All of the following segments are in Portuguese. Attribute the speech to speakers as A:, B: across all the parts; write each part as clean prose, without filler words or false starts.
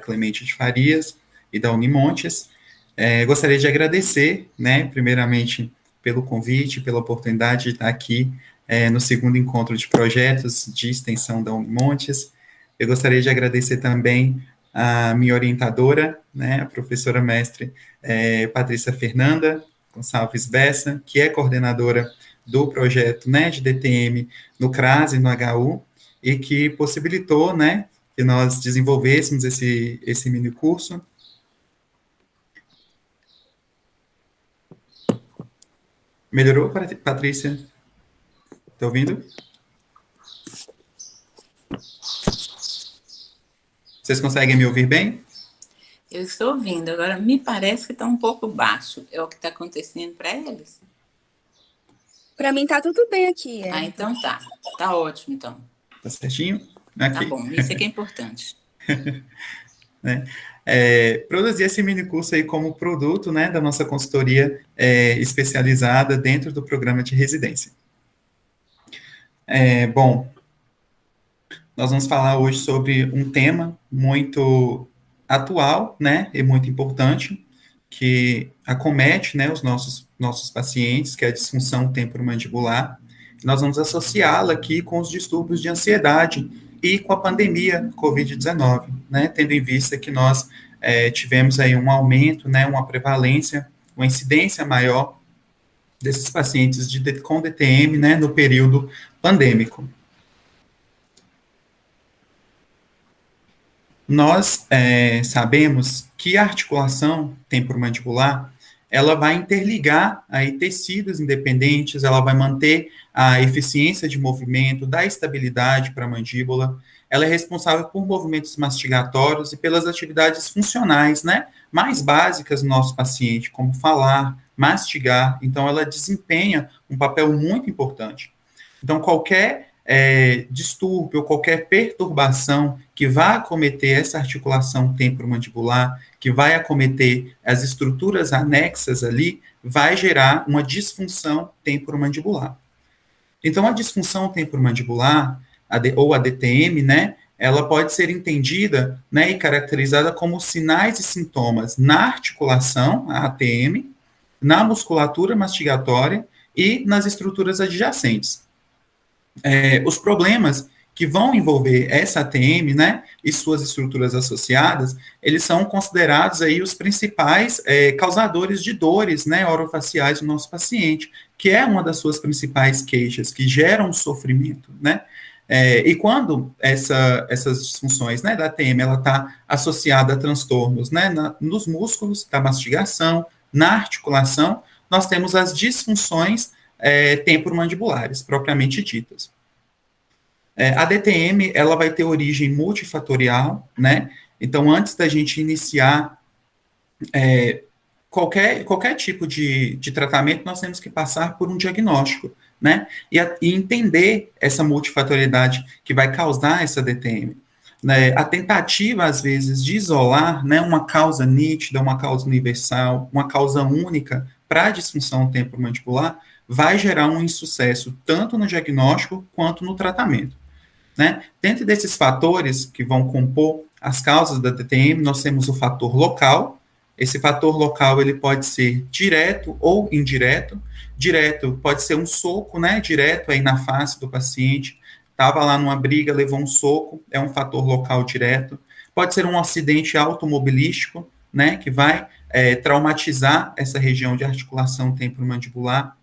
A: Clemente de Farias e da Unimontes. Gostaria de agradecer, né, primeiramente, pelo convite, pela oportunidade de estar aqui no segundo encontro de projetos de extensão da Unimontes. Eu gostaria de agradecer também a minha orientadora, né, a professora mestre Patrícia Fernanda Gonçalves Bessa, que é coordenadora do projeto, né, de DTM no CRAS e no HU, e que possibilitou, né, que nós desenvolvêssemos esse mini curso. Melhorou, Patrícia? Está ouvindo? Vocês conseguem me ouvir bem?
B: Eu estou ouvindo, agora me parece que está um pouco baixo. É o que está acontecendo para eles?
C: Para mim tá tudo bem aqui.
B: Então tá. Tá ótimo, então.
A: Tá certinho? Aqui.
B: Tá bom, isso é que é importante.
A: Né? Produzir esse mini curso aí como produto, né, da nossa consultoria especializada dentro do programa de residência. Bom, nós vamos falar hoje sobre um tema muito atual, né, e muito importante, que acomete, né, os nossos pacientes, que é a disfunção temporomandibular. Nós vamos associá-la aqui com os distúrbios de ansiedade e com a pandemia Covid-19, né, tendo em vista que nós tivemos aí um aumento, né, uma prevalência, uma incidência maior desses pacientes com DTM, né, no período pandêmico. Nós sabemos que a articulação temporomandibular, ela vai interligar aí tecidos independentes, ela vai manter a eficiência de movimento, dar estabilidade para a mandíbula, ela é responsável por movimentos mastigatórios e pelas atividades funcionais, né, mais básicas do nosso paciente, como falar, mastigar, então ela desempenha um papel muito importante. Então, qualquer distúrbio, qualquer perturbação que vá acometer essa articulação temporomandibular, que vai acometer as estruturas anexas ali, vai gerar uma disfunção temporomandibular. Então, a disfunção temporomandibular, ou a DTM, né, ela pode ser entendida, né, e caracterizada como sinais e sintomas na articulação, a ATM, na musculatura mastigatória e nas estruturas adjacentes. Os problemas que vão envolver essa ATM, né, e suas estruturas associadas, eles são considerados aí os principais causadores de dores, né, orofaciais do nosso paciente, que é uma das suas principais queixas, que geram sofrimento, né, e quando essas disfunções, né, da ATM, ela está associada a transtornos, né, nos músculos, da mastigação, na articulação, nós temos as disfunções temporomandibulares, propriamente ditas. A DTM, ela vai ter origem multifatorial, né? Então, antes da gente iniciar qualquer tipo de tratamento, nós temos que passar por um diagnóstico, né? E entender essa multifatoriedade que vai causar essa DTM. Né? A tentativa, às vezes, de isolar, né, uma causa nítida, uma causa universal, uma causa única para a disfunção temporomandibular, vai gerar um insucesso tanto no diagnóstico quanto no tratamento. Né? Dentro desses fatores que vão compor as causas da DTM, nós temos o fator local. Esse fator local ele pode ser direto ou indireto. Direto pode ser um soco, né, direto aí na face do paciente. Estava lá numa briga, levou um soco, é um fator local direto. Pode ser um acidente automobilístico, né, que vai traumatizar essa região de articulação temporomandibular.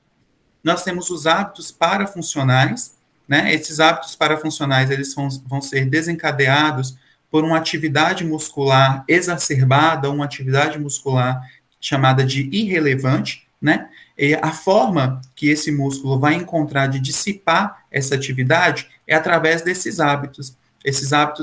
A: Nós temos os hábitos parafuncionais, né? Esses hábitos parafuncionais, eles vão ser desencadeados por uma atividade muscular exacerbada, uma atividade muscular chamada de irrelevante, né? E a forma que esse músculo vai encontrar de dissipar essa atividade é através desses hábitos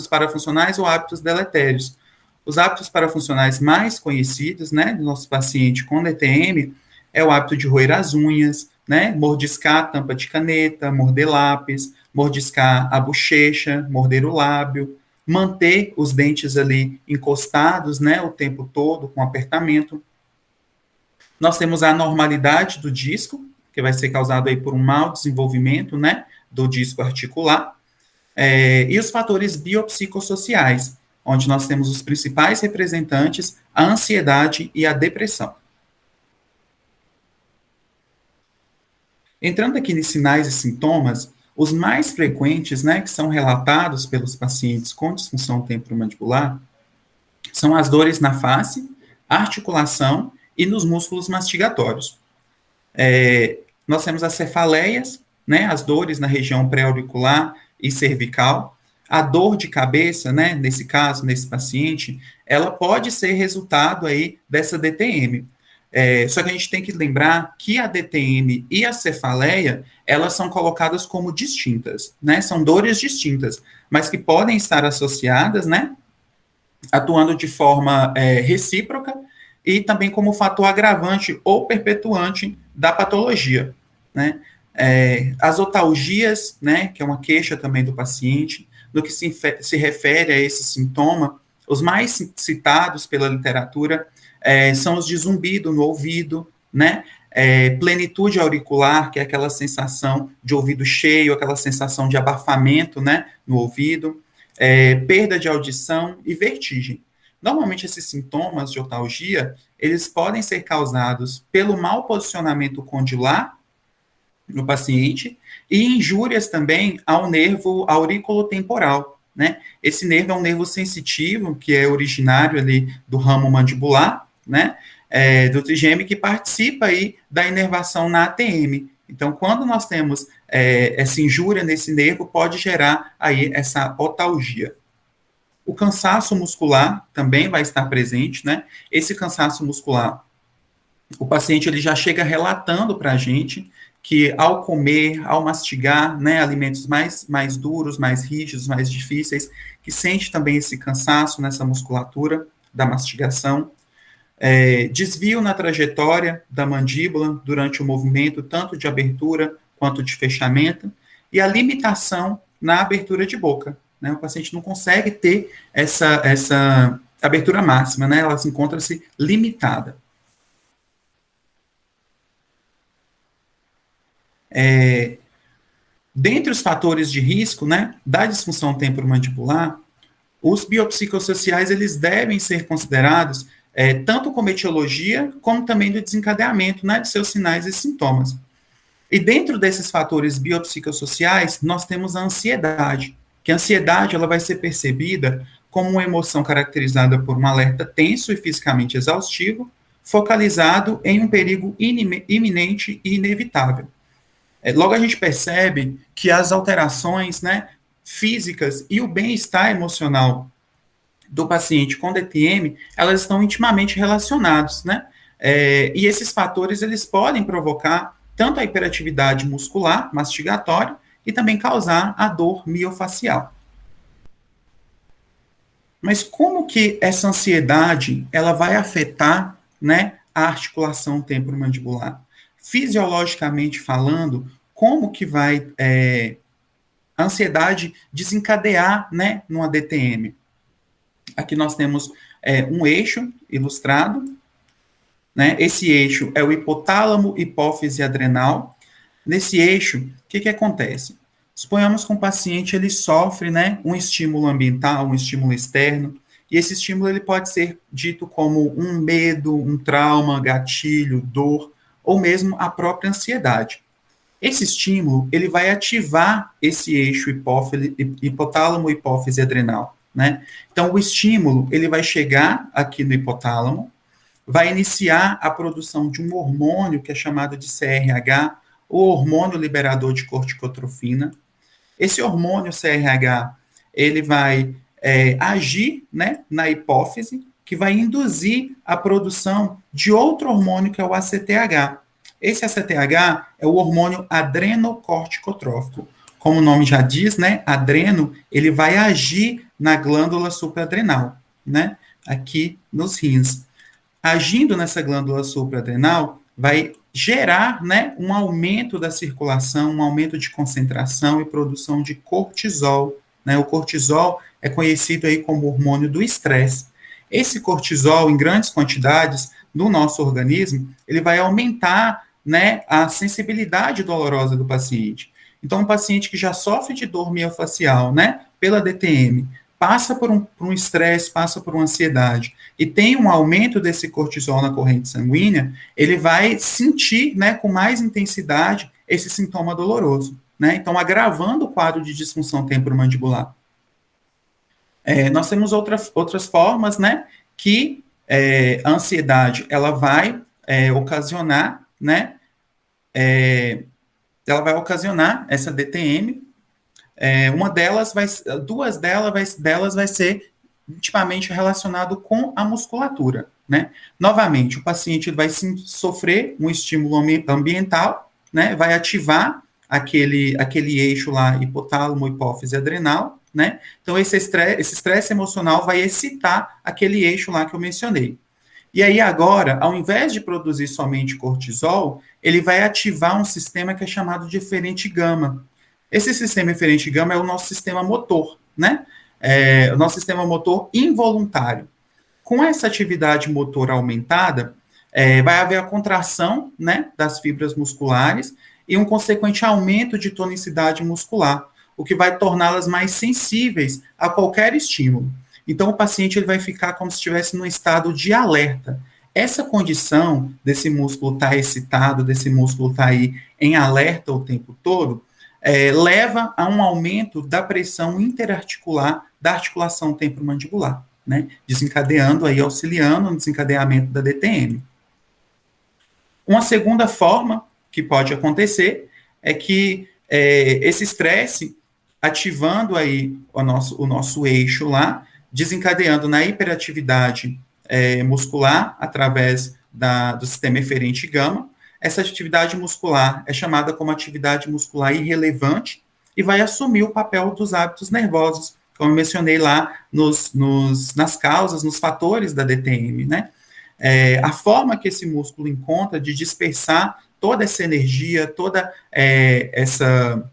A: parafuncionais ou hábitos deletérios. Os hábitos parafuncionais mais conhecidos, né, do nosso paciente com DTM, é o hábito de roer as unhas, né, mordiscar a tampa de caneta, morder lápis, mordiscar a bochecha, morder o lábio, manter os dentes ali encostados, né, o tempo todo, com apertamento. Nós temos a anormalidade do disco, que vai ser causado aí por um mau desenvolvimento, né, do disco articular, e os fatores biopsicossociais, onde nós temos os principais representantes, a ansiedade e a depressão. Entrando aqui nos sinais e sintomas, os mais frequentes, né, que são relatados pelos pacientes com disfunção temporomandibular, são as dores na face, articulação e nos músculos mastigatórios. Nós temos as cefaleias, né, as dores na região pré-auricular e cervical. A dor de cabeça, né, nesse caso, nesse paciente, ela pode ser resultado aí dessa DTM. Só que a gente tem que lembrar que a DTM e a cefaleia, elas são colocadas como distintas, né? São dores distintas, mas que podem estar associadas, né? Atuando de forma recíproca e também como fator agravante ou perpetuante da patologia, né? As otalgias, né? Que é uma queixa também do paciente, no que se refere a esse sintoma, os mais citados pela literatura são os de zumbido no ouvido, né? Plenitude auricular, que é aquela sensação de ouvido cheio, aquela sensação de abafamento, né, no ouvido, perda de audição e vertigem. Normalmente, esses sintomas de otalgia, eles podem ser causados pelo mau posicionamento condilar no paciente e injúrias também ao nervo auriculotemporal, né? Esse nervo é um nervo sensitivo, que é originário ali do ramo mandibular, né, do trigêmeo, que participa aí da inervação na ATM. Então, quando nós temos essa injúria nesse nervo, pode gerar aí essa otalgia. O cansaço muscular também vai estar presente, né? Esse cansaço muscular, o paciente ele já chega relatando para a gente que ao comer, ao mastigar, né, alimentos mais duros, mais rígidos, mais difíceis, que sente também esse cansaço nessa musculatura da mastigação. Desvio na trajetória da mandíbula durante o movimento, tanto de abertura quanto de fechamento, e a limitação na abertura de boca, né? O paciente não consegue ter essa abertura máxima, né? Ela encontra-se limitada. Dentre os fatores de risco, né, da disfunção temporomandibular, os biopsicossociais eles devem ser considerados tanto como etiologia, como também do desencadeamento, né, de seus sinais e sintomas. E dentro desses fatores biopsicossociais, nós temos a ansiedade, que a ansiedade ela vai ser percebida como uma emoção caracterizada por um alerta tenso e fisicamente exaustivo, focalizado em um perigo iminente e inevitável. Logo a gente percebe que as alterações, né, físicas e o bem-estar emocional do paciente com DTM, elas estão intimamente relacionados, né? E esses fatores, eles podem provocar tanto a hiperatividade muscular, mastigatória, e também causar a dor miofacial. Mas como que essa ansiedade, ela vai afetar, né, a articulação temporomandibular? Fisiologicamente falando, como que vai a ansiedade desencadear, né, numa DTM? Aqui nós temos um eixo ilustrado, né? Esse eixo é o hipotálamo, hipófise adrenal. Nesse eixo, o que acontece? Suponhamos que um paciente ele sofre, né, um estímulo ambiental, um estímulo externo, e esse estímulo ele pode ser dito como um medo, um trauma, gatilho, dor, ou mesmo a própria ansiedade. Esse estímulo ele vai ativar esse eixo hipotálamo, hipófise adrenal, né? Então, o estímulo, ele vai chegar aqui no hipotálamo, vai iniciar a produção de um hormônio que é chamado de CRH, o hormônio liberador de corticotrofina. Esse hormônio CRH, ele vai agir, né, na hipófise, que vai induzir a produção de outro hormônio, que é o ACTH. Esse ACTH é o hormônio adrenocorticotrófico. Como o nome já diz, né, adreno, ele vai agir na glândula supraadrenal, né, aqui nos rins. Agindo nessa glândula supraadrenal, vai gerar, né, um aumento da circulação, um aumento de concentração e produção de cortisol, né? O cortisol é conhecido aí como hormônio do estresse. Esse cortisol, em grandes quantidades, no nosso organismo, ele vai aumentar, né, a sensibilidade dolorosa do paciente. Então, um paciente que já sofre de dor miofacial, né, pela DTM, passa por um estresse, passa por uma ansiedade, e tem um aumento desse cortisol na corrente sanguínea, ele vai sentir, né, com mais intensidade esse sintoma doloroso, né? Então, agravando o quadro de disfunção temporomandibular. Nós temos outras formas, né, que a ansiedade, ela vai ocasionar, né, ela vai ocasionar essa DTM. Duas delas vai ser intimamente relacionado com a musculatura, né? Novamente, o paciente vai sofrer um estímulo ambiental, né? Vai ativar aquele eixo lá, hipotálamo, hipófise adrenal, né? Então, esse estresse emocional vai excitar aquele eixo lá que eu mencionei. E aí, agora, ao invés de produzir somente cortisol, ele vai ativar um sistema que é chamado de eferente gama. Esse sistema eferente gama é o nosso sistema motor, né? O nosso sistema motor involuntário. Com essa atividade motor aumentada, vai haver a contração, né, das fibras musculares e um consequente aumento de tonicidade muscular, o que vai torná-las mais sensíveis a qualquer estímulo. Então, o paciente ele vai ficar como se estivesse num estado de alerta. Essa condição desse músculo estar excitado, desse músculo estar aí em alerta o tempo todo, leva a um aumento da pressão interarticular da articulação temporomandibular, né? Desencadeando aí, auxiliando no desencadeamento da DTM. Uma segunda forma que pode acontecer é que esse estresse, ativando aí o nosso eixo lá, desencadeando na hiperatividade muscular através do sistema eferente gama. Essa atividade muscular é chamada como atividade muscular irrelevante e vai assumir o papel dos hábitos nervosos, como eu mencionei lá nas causas, nos fatores da DTM, né? A forma que esse músculo encontra de dispersar toda essa energia, toda essa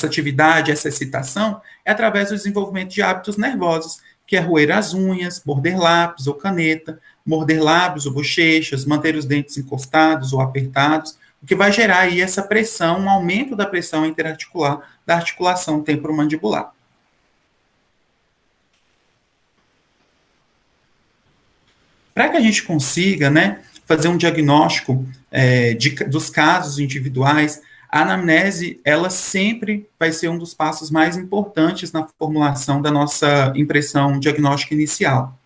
A: atividade, essa excitação, é através do desenvolvimento de hábitos nervosos, que é roer as unhas, morder lápis ou caneta, morder lábios ou bochechas, manter os dentes encostados ou apertados, o que vai gerar aí essa pressão, um aumento da pressão interarticular da articulação temporomandibular. Para que a gente consiga, né, fazer um diagnóstico dos casos individuais, a anamnese, ela sempre vai ser um dos passos mais importantes na formulação da nossa impressão diagnóstica inicial.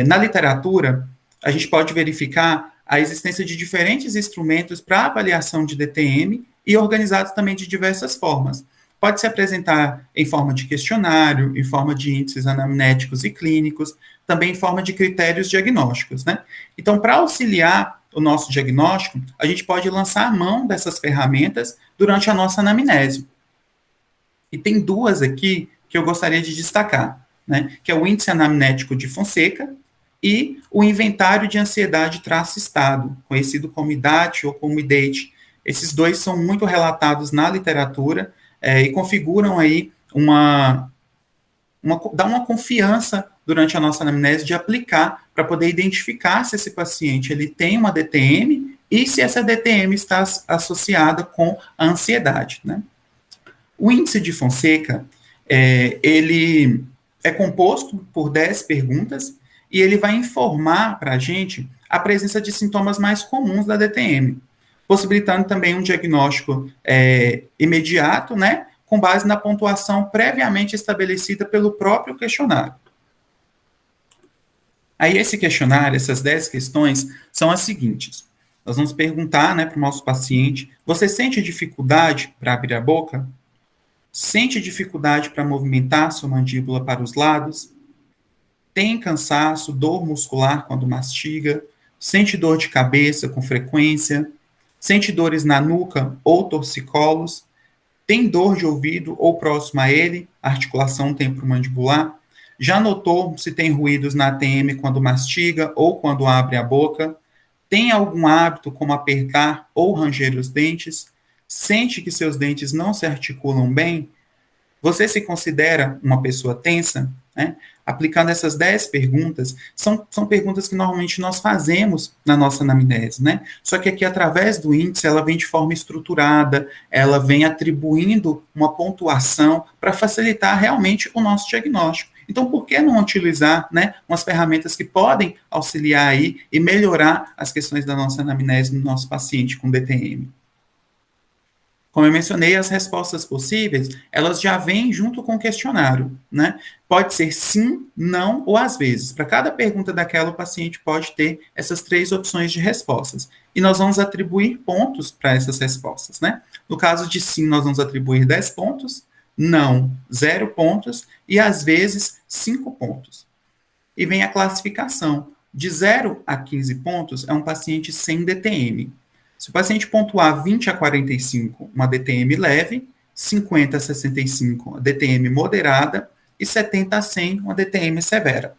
A: Na literatura, a gente pode verificar a existência de diferentes instrumentos para avaliação de DTM e organizados também de diversas formas. Pode se apresentar em forma de questionário, em forma de índices anamnéticos e clínicos, também em forma de critérios diagnósticos, né? Então, para auxiliar o nosso diagnóstico, a gente pode lançar a mão dessas ferramentas durante a nossa anamnese. E tem duas aqui que eu gostaria de destacar, né? Que é o índice anamnético de Fonseca e o inventário de ansiedade traço-estado, conhecido como IDAT ou como IDATE. Esses dois são muito relatados na literatura e configuram aí dá uma confiança durante a nossa anamnese de aplicar para poder identificar se esse paciente ele tem uma DTM e se essa DTM está associada com a ansiedade, né? O índice de Fonseca, ele é composto por 10 perguntas e ele vai informar para a gente a presença de sintomas mais comuns da DTM, possibilitando também um diagnóstico imediato, né, com base na pontuação previamente estabelecida pelo próprio questionário. Aí esse questionário, essas 10 questões, são as seguintes. Nós vamos perguntar, né, para o nosso paciente: você sente dificuldade para abrir a boca? Sente dificuldade para movimentar sua mandíbula para os lados? Tem cansaço, dor muscular quando mastiga? Sente dor de cabeça com frequência? Sente dores na nuca ou torcicolos? Tem dor de ouvido ou próximo a ele, articulação temporomandibular? Já notou se tem ruídos na ATM quando mastiga ou quando abre a boca? Tem algum hábito como apertar ou ranger os dentes? Sente que seus dentes não se articulam bem? Você se considera uma pessoa tensa? né? Aplicando essas 10 perguntas, são perguntas que normalmente nós fazemos na nossa anamnese, né? Só que aqui, através do índice, ela vem de forma estruturada, ela vem atribuindo uma pontuação para facilitar realmente o nosso diagnóstico. Então, por que não utilizar, né, umas ferramentas que podem auxiliar aí e melhorar as questões da nossa anamnese no nosso paciente com DTM? Como eu mencionei, as respostas possíveis, elas já vêm junto com o questionário, né? Pode ser sim, não ou às vezes. Para cada pergunta daquela, o paciente pode ter essas 3 opções de respostas. E nós vamos atribuir pontos para essas respostas, né? No caso de sim, nós vamos atribuir 10 pontos, não, 0 pontos, e às vezes 5 pontos. E vem a classificação. De 0 a 15 pontos é um paciente sem DTM. Se o paciente pontuar 20 a 45, uma DTM leve, 50 a 65, uma DTM moderada, e 70 a 100, uma DTM severa.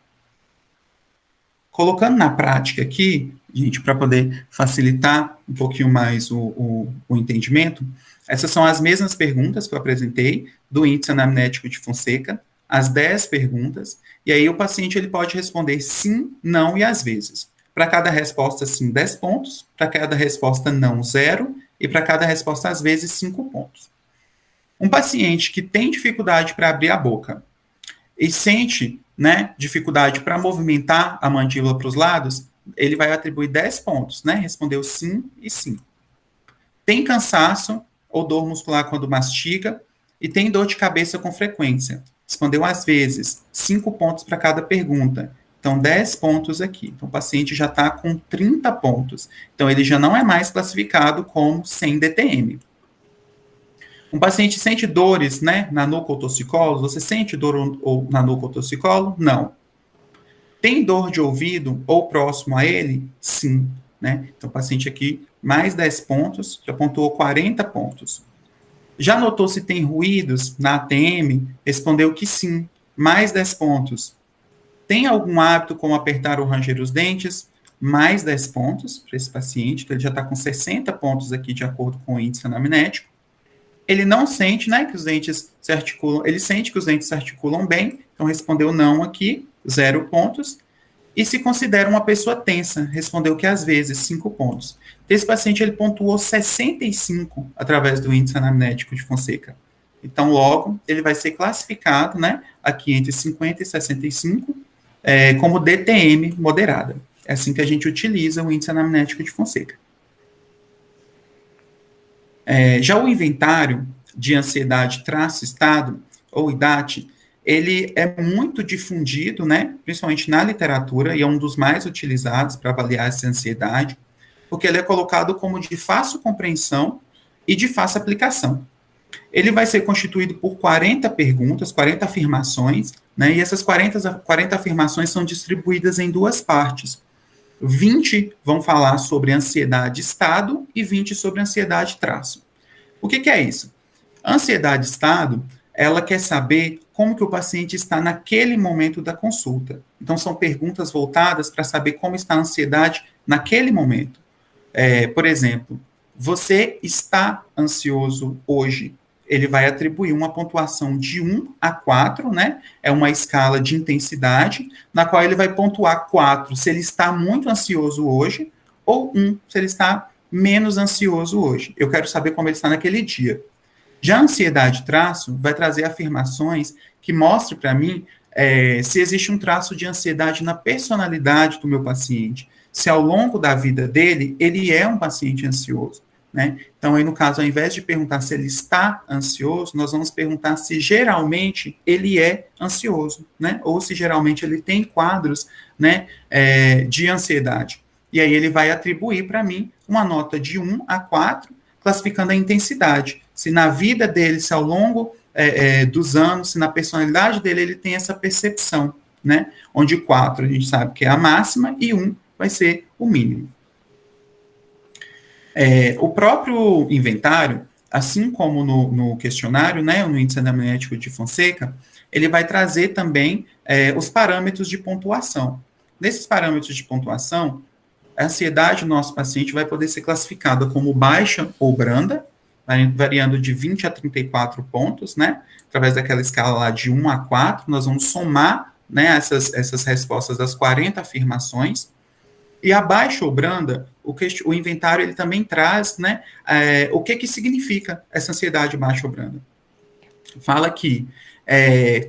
A: Colocando na prática aqui, gente, para poder facilitar um pouquinho mais o entendimento, essas são as mesmas perguntas que eu apresentei do índice anamnético de Fonseca, as 10 perguntas, e aí o paciente ele pode responder sim, não e às vezes. Para cada resposta, sim, 10 pontos, para cada resposta não, 0, e para cada resposta, às vezes, 5 pontos. Um paciente que tem dificuldade para abrir a boca e sente, né, dificuldade para movimentar a mandíbula para os lados, ele vai atribuir 10 pontos, né? Respondeu sim e sim. Tem cansaço ou dor muscular quando mastiga e tem dor de cabeça com frequência. Respondeu às vezes, 5 pontos para cada pergunta. Então, 10 pontos aqui. Então, o paciente já está com 30 pontos. Então, ele já não é mais classificado como sem DTM. Um paciente sente dores, né, na nuca ou torcicolo. Você sente dor ou na nuca ou torcicolo? Não. Tem dor de ouvido ou próximo a ele? Sim. Né? Então, o paciente aqui, mais 10 pontos, já pontuou 40 pontos. Já notou se tem ruídos na ATM? Respondeu que sim, mais 10 pontos. Tem algum hábito como apertar ou ranger os dentes? Mais 10 pontos para esse paciente, então ele já está com 60 pontos aqui de acordo com o índice anamnético. Ele não sente, né, que os dentes se articulam, ele sente que os dentes se articulam bem, então respondeu não aqui, 0 pontos. E se considera uma pessoa tensa, respondeu que às vezes, 5 pontos. Esse paciente ele pontuou 65 através do índice anamnético de Fonseca. Então, logo, ele vai ser classificado, né, aqui entre 50 e 65, como DTM moderada. É assim que a gente utiliza o índice anamnético de Fonseca. Já o inventário de ansiedade traço-estado, ou IDAT, ele é muito difundido, né, principalmente na literatura, e é um dos mais utilizados para avaliar essa ansiedade, porque ele é colocado como de fácil compreensão e de fácil aplicação. Ele vai ser constituído por 40 perguntas, 40 afirmações, né, e essas 40 afirmações são distribuídas em 2 partes. 20 vão falar sobre ansiedade estado e 20 sobre ansiedade traço. O que é isso? A ansiedade estado, ela quer saber como que o paciente está naquele momento da consulta. Então, são perguntas voltadas para saber como está a ansiedade naquele momento. Por exemplo, você está ansioso hoje? Ele vai atribuir uma pontuação de 1 a 4, né? É uma escala de intensidade, na qual ele vai pontuar 4 se ele está muito ansioso hoje, ou 1 se ele está menos ansioso hoje. Eu quero saber como ele está naquele dia. Já a ansiedade traço vai trazer afirmações que mostrem para mim se existe um traço de ansiedade na personalidade do meu paciente, se ao longo da vida dele, ele é um paciente ansioso. Né? Então, aí no caso, ao invés de perguntar se ele está ansioso, nós vamos perguntar se geralmente ele é ansioso, né? Ou se geralmente ele tem quadros, né, de ansiedade. E aí ele vai atribuir para mim uma nota de 1 a 4, classificando a intensidade. Se na vida dele, se ao longo dos anos, se na personalidade dele ele tem essa percepção, né? Onde 4 a gente sabe que é a máxima e 1 vai ser o mínimo. O próprio inventário, assim como no questionário, né, no índice anamnético de Fonseca, ele vai trazer também os parâmetros de pontuação. Nesses parâmetros de pontuação, a ansiedade do nosso paciente vai poder ser classificada como baixa ou branda, variando de 20 a 34 pontos, né? Através daquela escala lá de 1 a 4, nós vamos somar, né, essas respostas das 40 afirmações. E a baixa ou branda, o inventário ele também traz, né, o que significa essa ansiedade baixa ou branda. Fala que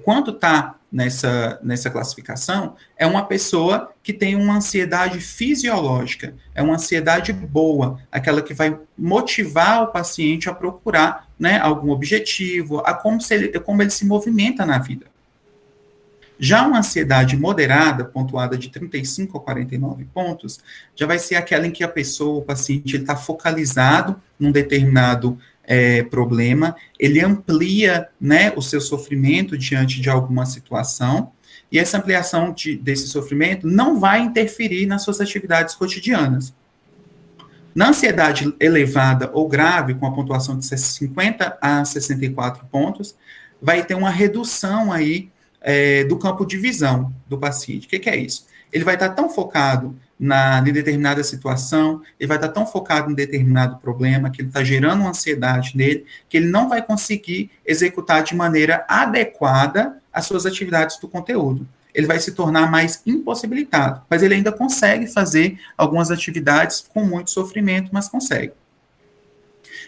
A: quando está nessa classificação, é uma pessoa que tem uma ansiedade fisiológica, é uma ansiedade boa, aquela que vai motivar o paciente a procurar, né, algum objetivo, como ele se movimenta na vida. Já uma ansiedade moderada, pontuada de 35 a 49 pontos, já vai ser aquela em que a pessoa, o paciente, ele está focalizado num determinado problema, ele amplia, né, o seu sofrimento diante de alguma situação, e essa ampliação desse sofrimento não vai interferir nas suas atividades cotidianas. Na ansiedade elevada ou grave, com a pontuação de 50 a 64 pontos, vai ter uma redução aí do campo de visão do paciente. O que é isso? Ele vai estar tão focado em determinada situação, ele vai estar tão focado em determinado problema, que ele está gerando uma ansiedade nele, que ele não vai conseguir executar de maneira adequada as suas atividades do conteúdo. Ele vai se tornar mais impossibilitado, mas ele ainda consegue fazer algumas atividades com muito sofrimento, mas consegue.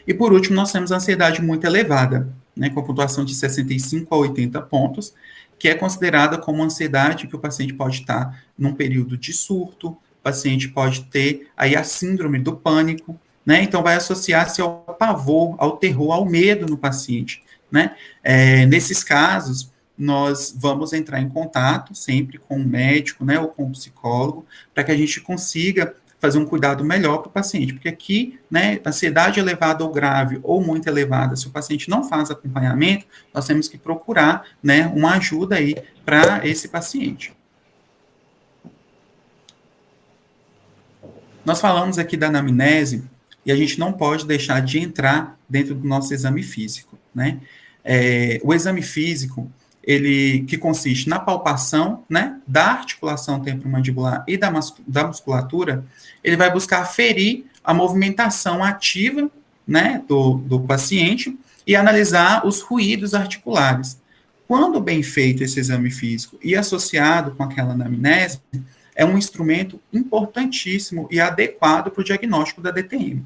A: E por último, nós temos a ansiedade muito elevada, né, com a pontuação de 65 a 80 pontos, que é considerada como ansiedade que o paciente pode estar num período de surto, o paciente pode ter aí a síndrome do pânico, né? Então vai associar-se ao pavor, ao terror, ao medo no paciente, né? Nesses casos, nós vamos entrar em contato sempre com o médico, né, ou com o psicólogo, para que a gente consiga fazer um cuidado melhor para o paciente, porque aqui, né, ansiedade elevada ou grave ou muito elevada, se o paciente não faz acompanhamento, nós temos que procurar, né, uma ajuda aí para esse paciente. Nós falamos aqui da anamnese e a gente não pode deixar de entrar dentro do nosso exame físico, né? O exame físico, ele que consiste na palpação, né, da articulação temporomandibular e da musculatura, ele vai buscar ferir a movimentação ativa, né, do paciente e analisar os ruídos articulares. Quando bem feito esse exame físico e associado com aquela anamnese, é um instrumento importantíssimo e adequado para o diagnóstico da DTM.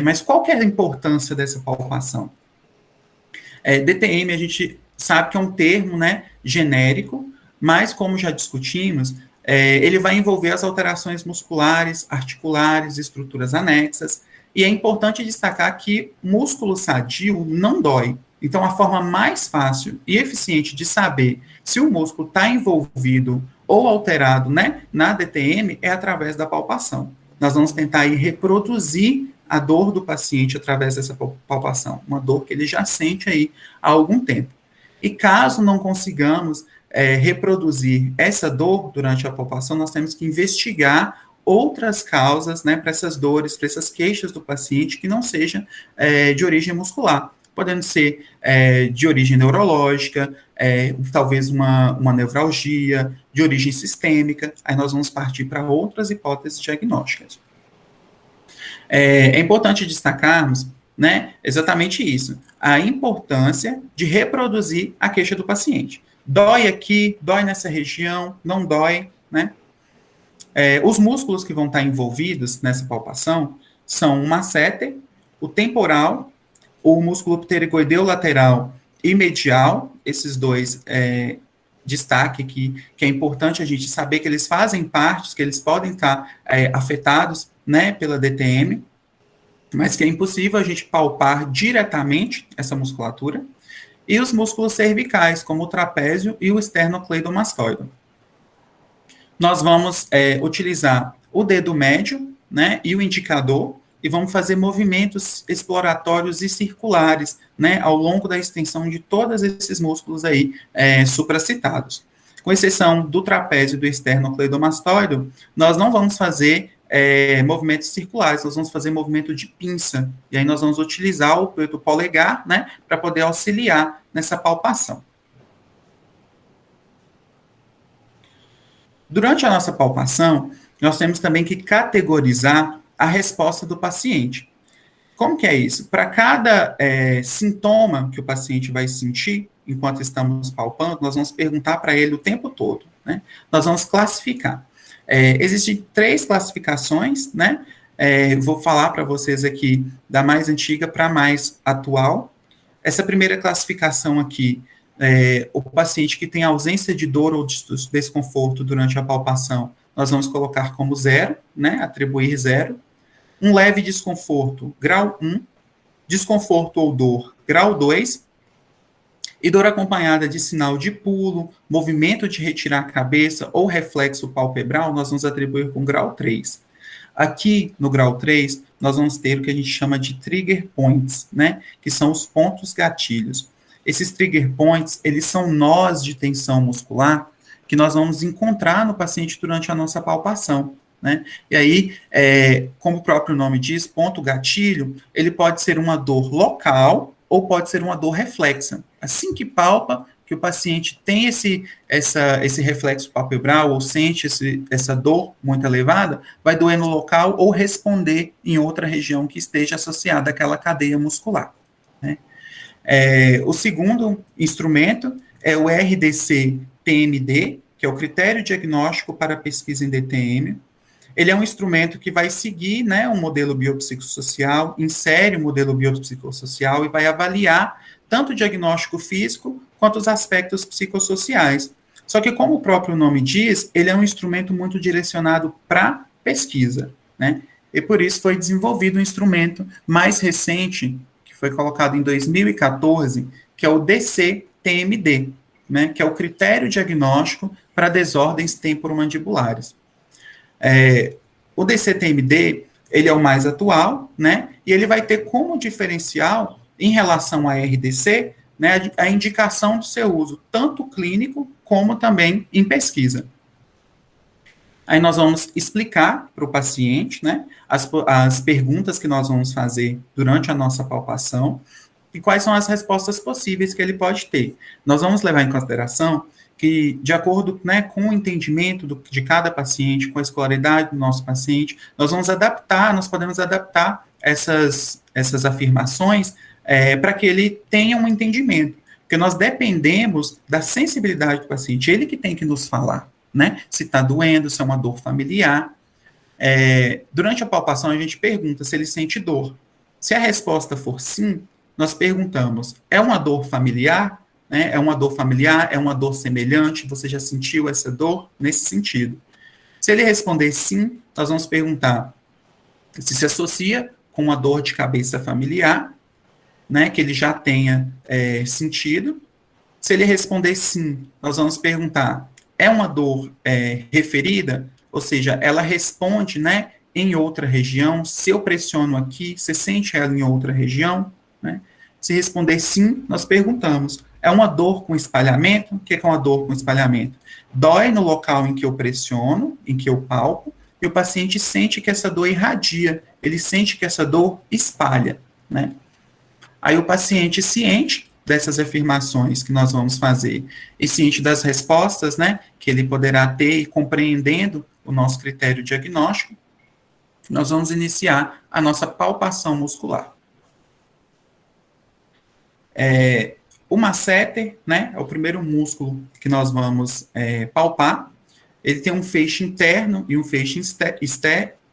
A: Mas qual que é a importância dessa palpação? DTM, a gente sabe que é um termo, né, genérico, mas como já discutimos, ele vai envolver as alterações musculares, articulares, estruturas anexas, e é importante destacar que músculo sadio não dói. Então, a forma mais fácil e eficiente de saber se o músculo está envolvido ou alterado, né, na DTM é através da palpação. Nós vamos tentar aí reproduzir a dor do paciente através dessa palpação, uma dor que ele já sente aí há algum tempo. E caso não consigamos reproduzir essa dor durante a palpação, nós temos que investigar outras causas, né, para essas dores, para essas queixas do paciente que não sejam de origem muscular, podendo ser de origem neurológica, talvez uma nevralgia, de origem sistêmica, aí nós vamos partir para outras hipóteses diagnósticas. É importante destacarmos, né, exatamente isso, a importância de reproduzir a queixa do paciente. Dói aqui, dói nessa região, não dói, né? Os músculos que vão estar envolvidos nessa palpação são o masseter, o temporal, o músculo pterigoideu lateral e medial, esses dois destaque que é importante a gente saber que eles fazem parte, que eles podem estar afetados, né, pela DTM, mas que é impossível a gente palpar diretamente essa musculatura, e os músculos cervicais, como o trapézio e o esternocleidomastoide. Nós vamos utilizar o dedo médio, né, e o indicador, e vamos fazer movimentos exploratórios e circulares, né, ao longo da extensão de todos esses músculos aí supracitados. Com exceção do trapézio e do esternocleidomastoide, nós não vamos fazer movimentos circulares, nós vamos fazer movimento de pinça, e aí nós vamos utilizar o dedo polegar, né, para poder auxiliar nessa palpação. Durante a nossa palpação, nós temos também que categorizar a resposta do paciente. como que é isso? Para cada sintoma que o paciente vai sentir enquanto estamos palpando, nós vamos perguntar para ele o tempo todo, né? Nós vamos classificar. Existem 3 classificações, né? Vou falar para vocês aqui da mais antiga para a mais atual. Essa primeira classificação aqui, o paciente que tem ausência de dor ou de desconforto durante a palpação, nós vamos colocar como 0, né? Atribuir 0. Um leve desconforto, grau 1, desconforto ou dor, grau 2, e dor acompanhada de sinal de pulo, movimento de retirar a cabeça ou reflexo palpebral, nós vamos atribuir com grau 3. Aqui, no grau 3, nós vamos ter o que a gente chama de trigger points, né? Que são os pontos gatilhos. Esses trigger points, eles são nós de tensão muscular que nós vamos encontrar no paciente durante a nossa palpação, né? E aí, como o próprio nome diz, ponto gatilho, ele pode ser uma dor local ou pode ser uma dor reflexa. Assim que palpa, que o paciente tem esse reflexo palpebral ou sente essa dor muito elevada, vai doer no local ou responder em outra região que esteja associada àquela cadeia muscular, né? O segundo instrumento é o RDC-TMD, que é o Critério Diagnóstico para Pesquisa em DTM. Ele é um instrumento que vai seguir, né, um modelo biopsicossocial, insere o modelo biopsicossocial e vai avaliar tanto o diagnóstico físico quanto os aspectos psicossociais. Só que, como o próprio nome diz, ele é um instrumento muito direcionado para pesquisa, né? E por isso foi desenvolvido um instrumento mais recente, que foi colocado em 2014, que é o DC-TMD, né, que é o Critério Diagnóstico para Desordens Temporomandibulares. O DCTMD, ele é o mais atual, né, e ele vai ter como diferencial, em relação à RDC, né, a indicação do seu uso, tanto clínico, como também em pesquisa. Aí nós vamos explicar para o paciente, né, as perguntas que nós vamos fazer durante a nossa palpação, e quais são as respostas possíveis que ele pode ter. Nós vamos levar em consideração que, de acordo, né, com o entendimento de cada paciente, com a escolaridade do nosso paciente, nós podemos adaptar essas afirmações para que ele tenha um entendimento, porque nós dependemos da sensibilidade do paciente, ele que tem que nos falar, né, se está doendo, se é uma dor familiar. Durante a palpação, a gente pergunta se ele sente dor. Se a resposta for sim, nós perguntamos, é uma dor familiar? Né? É uma dor familiar? É uma dor semelhante? Você já sentiu essa dor? Nesse sentido. Se ele responder sim, nós vamos perguntar se associa com uma dor de cabeça familiar, né, que ele já tenha sentido. Se ele responder sim, nós vamos perguntar, é uma dor referida? Ou seja, ela responde, né, em outra região? Se eu pressiono aqui, você sente ela em outra região? Né? Se responder sim, nós perguntamos, é uma dor com espalhamento? O que é uma dor com espalhamento? Dói no local em que eu pressiono, em que eu palpo, e o paciente sente que essa dor irradia, ele sente que essa dor espalha, né? Aí o paciente, ciente dessas afirmações que nós vamos fazer, e ciente das respostas, né, que ele poderá ter, e compreendendo o nosso critério diagnóstico, nós vamos iniciar a nossa palpação muscular. O masseter, né, é o primeiro músculo que nós vamos palpar. Ele tem um feixe interno e um feixe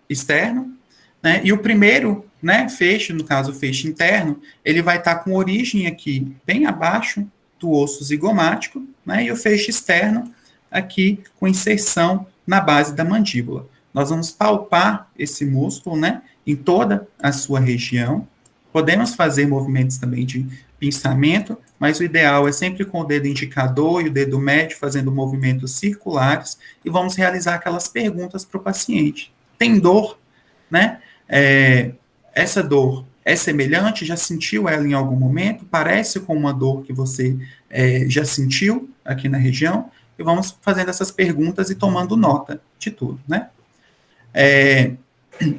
A: externo, né, e o primeiro, né, feixe, no caso o feixe interno, ele vai estar com origem aqui bem abaixo do osso zigomático, né, e o feixe externo aqui com inserção na base da mandíbula. Nós vamos palpar esse músculo, né, em toda a sua região. Podemos fazer movimentos também de pinçamento, mas o ideal é sempre com o dedo indicador e o dedo médio fazendo movimentos circulares, e vamos realizar aquelas perguntas para o paciente. Tem dor, né? Essa dor é semelhante? Já sentiu ela em algum momento? Parece com uma dor que você já sentiu aqui na região? E vamos fazendo essas perguntas e tomando nota de tudo, né?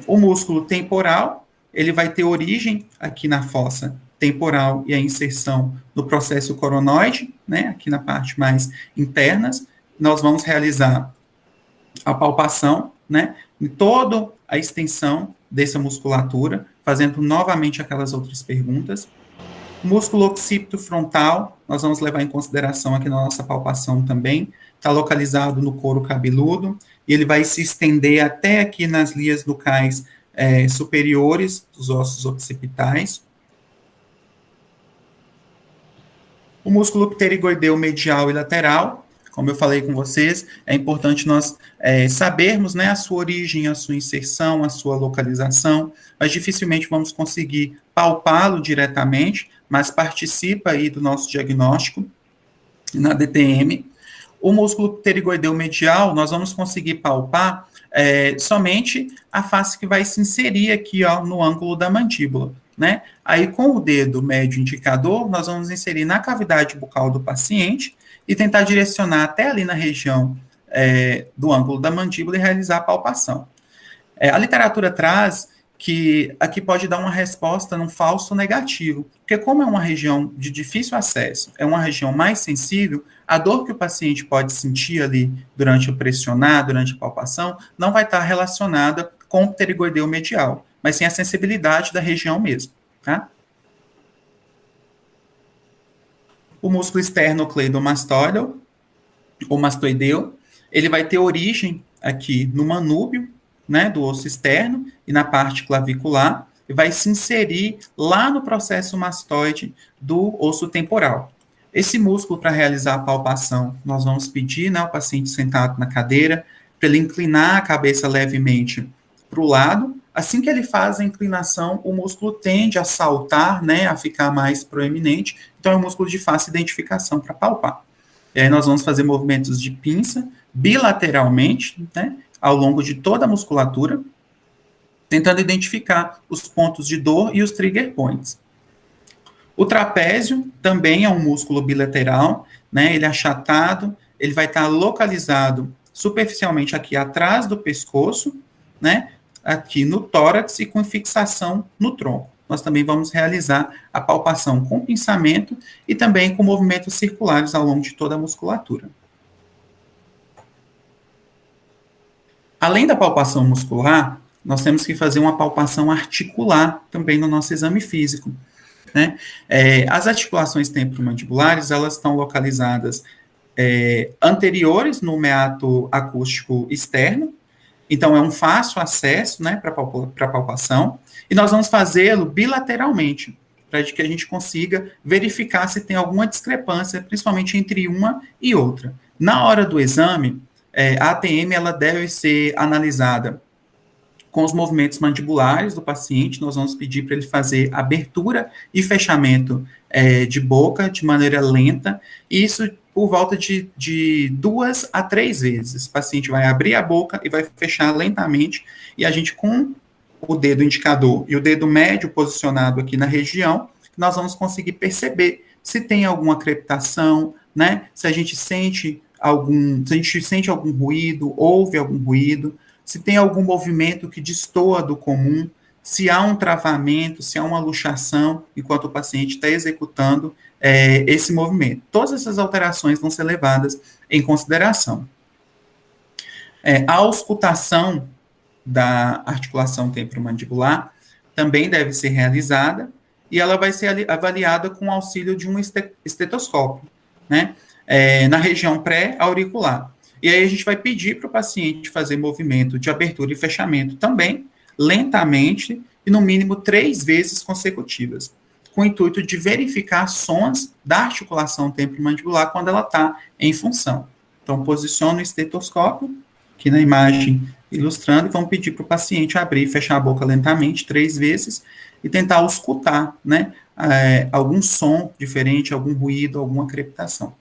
A: O músculo temporal, ele vai ter origem aqui na fossa temporal e a inserção no processo coronoide, né, aqui na parte mais internas. Nós vamos realizar a palpação, né, em toda a extensão dessa musculatura, fazendo novamente aquelas outras perguntas. O músculo occipito frontal, nós vamos levar em consideração aqui na nossa palpação também, está localizado no couro cabeludo, e ele vai se estender até aqui nas lias nucais superiores dos ossos occipitais. O músculo pterigoideu medial e lateral, como eu falei com vocês, é importante nós sabermos, né, a sua origem, a sua inserção, a sua localização, mas dificilmente vamos conseguir palpá-lo diretamente, mas participa aí do nosso diagnóstico na DTM. O músculo pterigoideu medial, nós vamos conseguir palpar somente a face que vai se inserir aqui, ó, no ângulo da mandíbula, né? Aí, com o dedo médio indicador, nós vamos inserir na cavidade bucal do paciente e tentar direcionar até ali na região do ângulo da mandíbula e realizar a palpação. A literatura traz que aqui pode dar uma resposta num falso negativo, porque como é uma região de difícil acesso, é uma região mais sensível, a dor que o paciente pode sentir ali durante o pressionar, durante a palpação, não vai estar relacionada com o pterigoideu medial, mas sim a sensibilidade da região mesmo, tá? O músculo esternocleidomastoideu, ou mastoideu, ele vai ter origem aqui no manúbio, né, do osso externo e na parte clavicular, e vai se inserir lá no processo mastoide do osso temporal. Esse músculo, para realizar a palpação, nós vamos pedir, né, ao paciente sentado na cadeira, para ele inclinar a cabeça levemente para o lado. Assim que ele faz a inclinação, o músculo tende a saltar, né, a ficar mais proeminente. Então, é um músculo de fácil identificação para palpar. E aí nós vamos fazer movimentos de pinça bilateralmente, né, ao longo de toda a musculatura, tentando identificar os pontos de dor e os trigger points. O trapézio também é um músculo bilateral, né, ele é achatado, ele vai estar localizado superficialmente aqui atrás do pescoço, né, aqui no tórax e com fixação no tronco. Nós também vamos realizar a palpação com pinçamento e também com movimentos circulares ao longo de toda a musculatura. Além da palpação muscular, nós temos que fazer uma palpação articular também no nosso exame físico, né? As articulações temporomandibulares, elas estão localizadas anteriores no meato acústico externo, então é um fácil acesso, né, para a palpação, e nós vamos fazê-lo bilateralmente, para que a gente consiga verificar se tem alguma discrepância, principalmente entre uma e outra. Na hora do exame, a ATM ela deve ser analisada com os movimentos mandibulares do paciente. Nós vamos pedir para ele fazer abertura e fechamento de boca de maneira lenta, e isso por volta de 2 a 3 vezes. O paciente vai abrir a boca e vai fechar lentamente, e a gente, com o dedo indicador e o dedo médio posicionado aqui na região, nós vamos conseguir perceber se tem alguma crepitação, né? Se a gente sente algum ruído, ouve algum ruído, se tem algum movimento que destoa do comum, se há um travamento, se há uma luxação enquanto o paciente está executando esse movimento. Todas essas alterações vão ser levadas em consideração. A auscultação da articulação temporomandibular também deve ser realizada, e ela vai ser avaliada com o auxílio de um estetoscópio, né, na região pré-auricular. E aí a gente vai pedir para o paciente fazer movimento de abertura e fechamento também, lentamente, e no mínimo 3 vezes consecutivas, com o intuito de verificar sons da articulação temporomandibular quando ela está em função. Então, posiciona o estetoscópio, aqui na imagem ilustrando, e vamos pedir para o paciente abrir e fechar a boca lentamente 3 vezes, e tentar escutar, né, algum som diferente, algum ruído, alguma crepitação.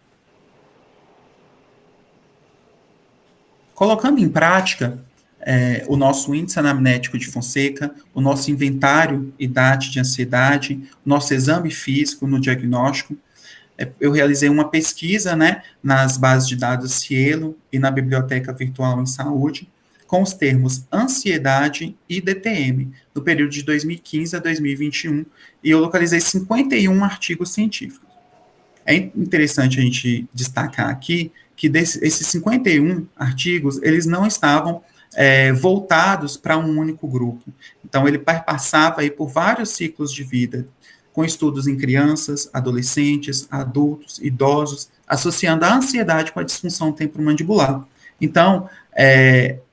A: Colocando em prática o nosso índice anamnético de Fonseca, o nosso inventário idade de ansiedade, o nosso exame físico no diagnóstico, eu realizei uma pesquisa, né, nas bases de dados Cielo e na Biblioteca Virtual em Saúde, com os termos ansiedade e DTM, no período de 2015 a 2021, e eu localizei 51 artigos científicos. É interessante a gente destacar aqui que esses 51 artigos, eles não estavam voltados para um único grupo. Então, ele passava aí por vários ciclos de vida, com estudos em crianças, adolescentes, adultos, idosos, associando a ansiedade com a disfunção temporomandibular. Então,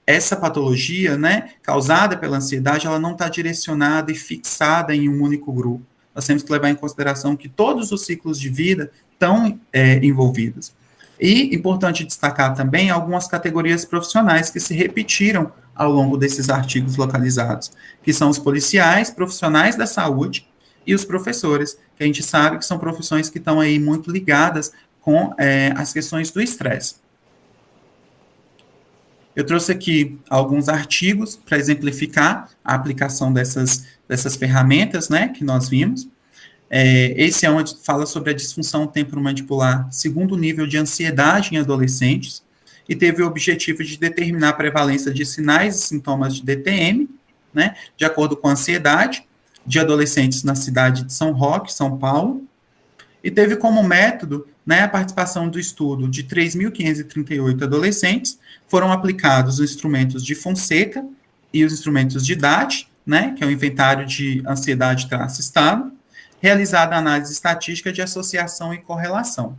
A: essa patologia, né, causada pela ansiedade, ela não está direcionada e fixada em um único grupo. Nós temos que levar em consideração que todos os ciclos de vida estão envolvidos. E importante destacar também algumas categorias profissionais que se repetiram ao longo desses artigos localizados, que são os policiais, profissionais da saúde e os professores, que a gente sabe que são profissões que estão aí muito ligadas com as questões do estresse. Eu trouxe aqui alguns artigos para exemplificar a aplicação dessas ferramentas, né, que nós vimos. Esse é onde fala sobre a disfunção temporomandibular, segundo nível de ansiedade em adolescentes, e teve o objetivo de determinar a prevalência de sinais e sintomas de DTM, né, de acordo com a ansiedade, de adolescentes na cidade de São Roque, São Paulo, e teve como método, né, a participação do estudo de 3.538 adolescentes. Foram aplicados os instrumentos de Fonseca e os instrumentos de DAT, né, que é o inventário de ansiedade-estado, realizada a análise estatística de associação e correlação.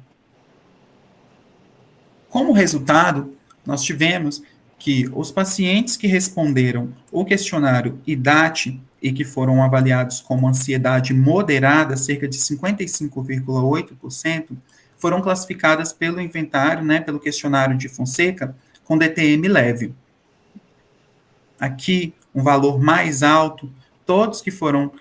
A: Como resultado, nós tivemos que os pacientes que responderam o questionário IDAT e que foram avaliados como ansiedade moderada, cerca de 55,8%, foram classificadas pelo inventário, né, pelo questionário de Fonseca, com DTM leve. Aqui, um valor mais alto, todos que foram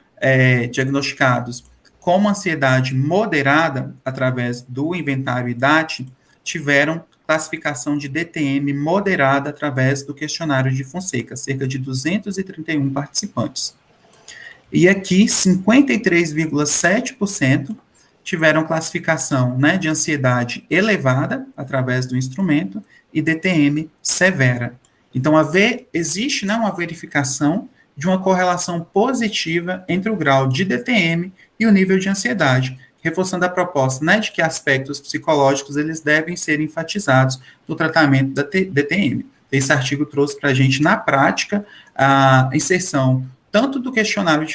A: diagnosticados como ansiedade moderada, através do inventário IDAT, tiveram classificação de DTM moderada através do questionário de Fonseca, cerca de 231 participantes. E aqui, 53,7% tiveram classificação, né, de ansiedade elevada, através do instrumento, e DTM severa. Então, existe, né, uma verificação de uma correlação positiva entre o grau de DTM e o nível de ansiedade, reforçando a proposta, né, de que aspectos psicológicos eles devem ser enfatizados no tratamento da DTM. Esse artigo trouxe para a gente, na prática, a inserção tanto do questionário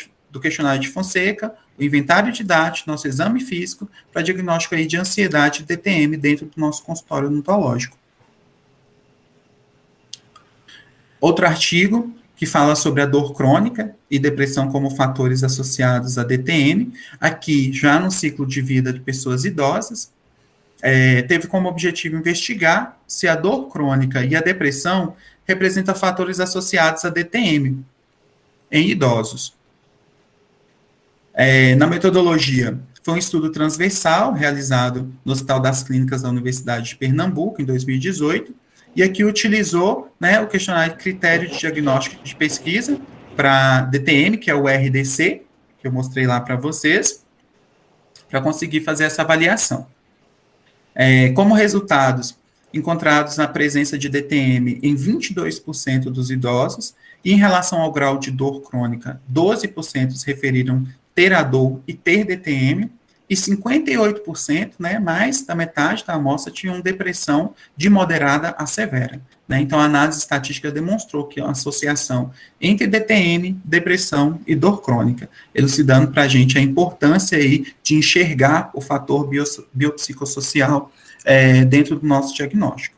A: de Fonseca, o inventário de DAT, nosso exame físico, para diagnóstico aí de ansiedade e DTM dentro do nosso consultório odontológico. Outro artigo que fala sobre a dor crônica e depressão como fatores associados à DTM, aqui já no ciclo de vida de pessoas idosas, teve como objetivo investigar se a dor crônica e a depressão representam fatores associados à DTM em idosos. Na metodologia, foi um estudo transversal realizado no Hospital das Clínicas da Universidade de Pernambuco, em 2018, e aqui utilizou, né, o questionário de critério de diagnóstico de pesquisa para DTM, que é o RDC, que eu mostrei lá para vocês, para conseguir fazer essa avaliação. Como resultados, encontrados na presença de DTM em 22% dos idosos, e em relação ao grau de dor crônica, 12% se referiram ter a dor e ter DTM, e 58%, né, mais da metade da amostra, tinham depressão de moderada a severa. Né? Então, a análise estatística demonstrou que a associação entre DTM, depressão e dor crônica, elucidando para a gente a importância aí de enxergar o fator biopsicossocial dentro do nosso diagnóstico.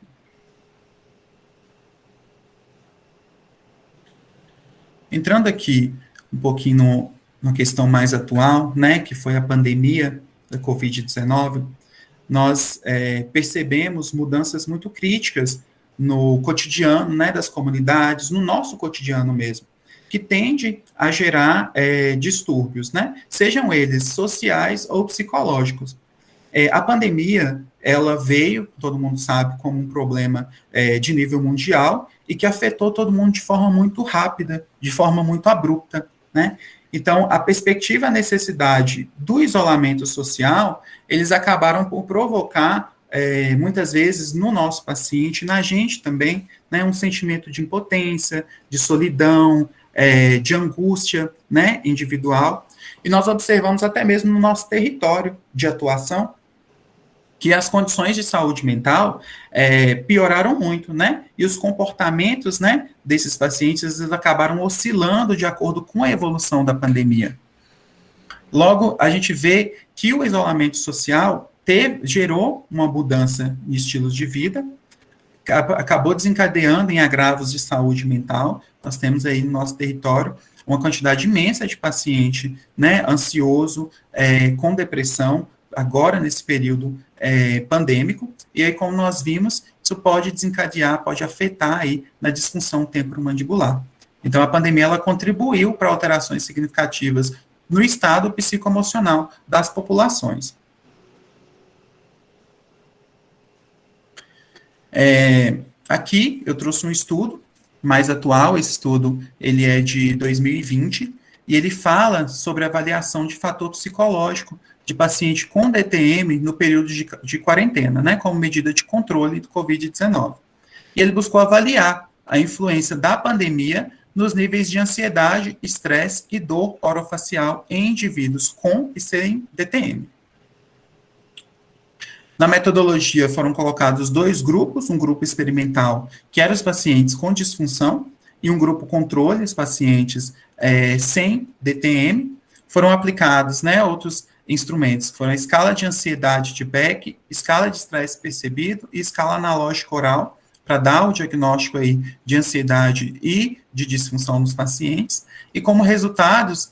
A: Entrando aqui um pouquinho uma questão mais atual, né, que foi a pandemia da Covid-19, nós percebemos mudanças muito críticas no cotidiano, né, das comunidades, no nosso cotidiano mesmo, que tende a gerar distúrbios, né, sejam eles sociais ou psicológicos. A pandemia, ela veio, todo mundo sabe, como um problema de nível mundial e que afetou todo mundo de forma muito rápida, de forma muito abrupta, né? Então, a perspectiva, a necessidade do isolamento social, eles acabaram por provocar, muitas vezes, no nosso paciente, na gente também, né, um sentimento de impotência, de solidão, de angústia, né, individual. E nós observamos até mesmo no nosso território de atuação, que as condições de saúde mental pioraram muito, né? E os comportamentos, né, desses pacientes eles acabaram oscilando de acordo com a evolução da pandemia. Logo, a gente vê que o isolamento social gerou uma mudança em estilos de vida, acabou desencadeando em agravos de saúde mental. Nós temos aí no nosso território uma quantidade imensa de paciente, né, ansioso, com depressão, agora nesse período pandêmico, e aí, como nós vimos, isso pode desencadear, pode afetar aí na disfunção temporomandibular. Então, a pandemia, ela contribuiu para alterações significativas no estado psicoemocional das populações. Aqui, eu trouxe um estudo mais atual, esse estudo, ele é de 2020, e ele fala sobre a avaliação de fator psicológico de paciente com DTM no período de quarentena, né, como medida de controle do Covid-19. E ele buscou avaliar a influência da pandemia nos níveis de ansiedade, estresse e dor orofacial em indivíduos com e sem DTM. Na metodologia foram colocados 2 grupos, um grupo experimental, que eram os pacientes com disfunção, e um grupo controle, os pacientes sem DTM. Foram aplicados, né, outros instrumentos, foram a escala de ansiedade de Beck, escala de estresse percebido e escala analógica oral, para dar o diagnóstico aí de ansiedade e de disfunção nos pacientes. E como resultados,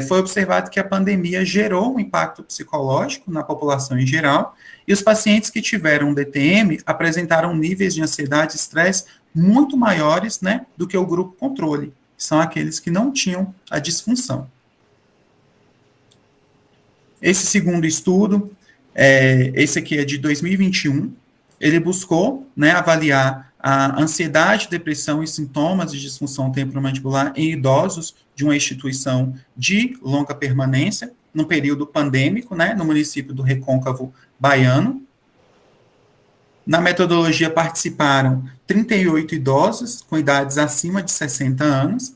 A: foi observado que a pandemia gerou um impacto psicológico na população em geral, e os pacientes que tiveram DTM apresentaram níveis de ansiedade e estresse muito maiores, né, do que o grupo controle, que são aqueles que não tinham a disfunção. Esse segundo estudo, esse aqui é de 2021, ele buscou, né, avaliar a ansiedade, depressão e sintomas de disfunção temporomandibular em idosos de uma instituição de longa permanência, no período pandêmico, né, no município do Recôncavo Baiano. Na metodologia participaram 38 idosos com idades acima de 60 anos.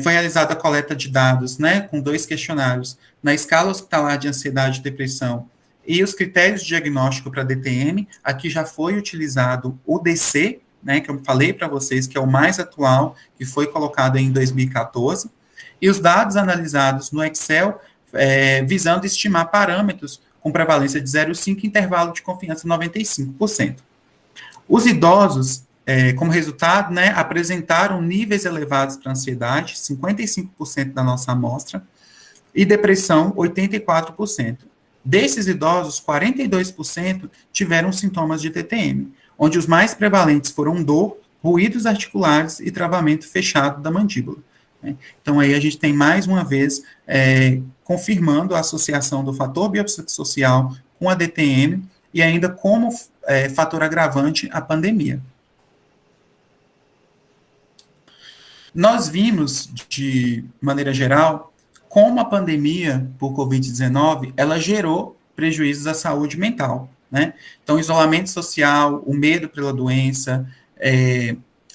A: Foi realizada a coleta de dados, né, com 2 questionários na escala hospitalar de ansiedade e depressão e os critérios de diagnóstico para DTM. Aqui já foi utilizado o DC, né, que eu falei para vocês que é o mais atual, que foi colocado em 2014, e os dados analisados no Excel, visando estimar parâmetros com prevalência de 0,5 e intervalo de confiança 95%. Os idosos, como resultado, né, apresentaram níveis elevados para ansiedade, 55% da nossa amostra, e depressão, 84%. Desses idosos, 42% tiveram sintomas de TTM, onde os mais prevalentes foram dor, ruídos articulares e travamento fechado da mandíbula. Né? Então, aí a gente tem mais uma vez confirmando a associação do fator biopsicossocial com a DTM e ainda como fator agravante a pandemia. Nós vimos, de maneira geral, como a pandemia por Covid-19, ela gerou prejuízos à saúde mental, né? Então, isolamento social, o medo pela doença,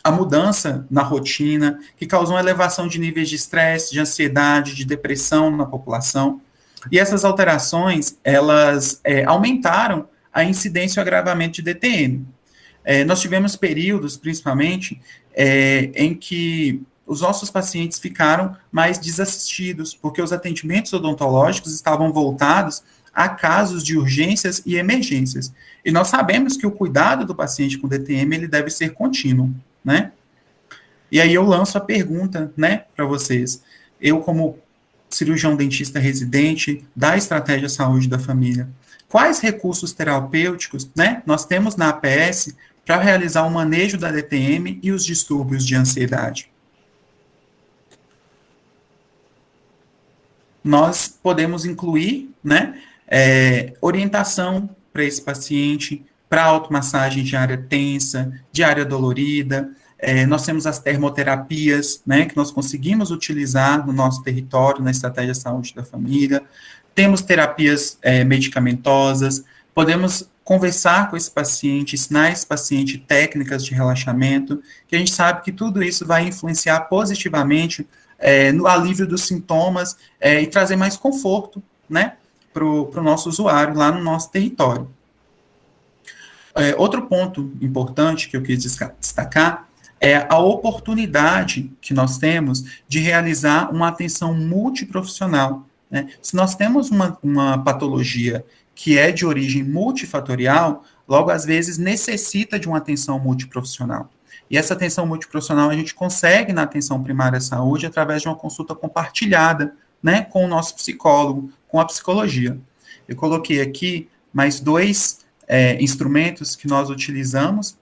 A: a mudança na rotina, que causou uma elevação de níveis de estresse, de ansiedade, de depressão na população. E essas alterações, elas aumentaram a incidência e o agravamento de DTM. Nós tivemos períodos, principalmente, em que os nossos pacientes ficaram mais desassistidos, porque os atendimentos odontológicos estavam voltados a casos de urgências e emergências. E nós sabemos que o cuidado do paciente com DTM, ele deve ser contínuo, né? E aí eu lanço a pergunta, né, para vocês. Eu, como cirurgião dentista residente da Estratégia Saúde da Família, quais recursos terapêuticos, né, nós temos na APS para realizar o manejo da DTM e os distúrbios de ansiedade? Nós podemos incluir, né, orientação para esse paciente, para automassagem de área tensa, de área dolorida. Nós temos as termoterapias, né, que nós conseguimos utilizar no nosso território, na Estratégia Saúde da Família. Temos terapias medicamentosas, podemos conversar com esse paciente, ensinar esse paciente técnicas de relaxamento, que a gente sabe que tudo isso vai influenciar positivamente no alívio dos sintomas e trazer mais conforto, né, para o nosso usuário lá no nosso território. Outro ponto importante que eu quis destacar é a oportunidade que nós temos de realizar uma atenção multiprofissional, né? Se nós temos uma patologia que é de origem multifatorial, logo, às vezes, necessita de uma atenção multiprofissional. E essa atenção multiprofissional a gente consegue na atenção primária à saúde através de uma consulta compartilhada, né, com o nosso psicólogo, com a psicologia. Eu coloquei aqui mais dois instrumentos que nós utilizamos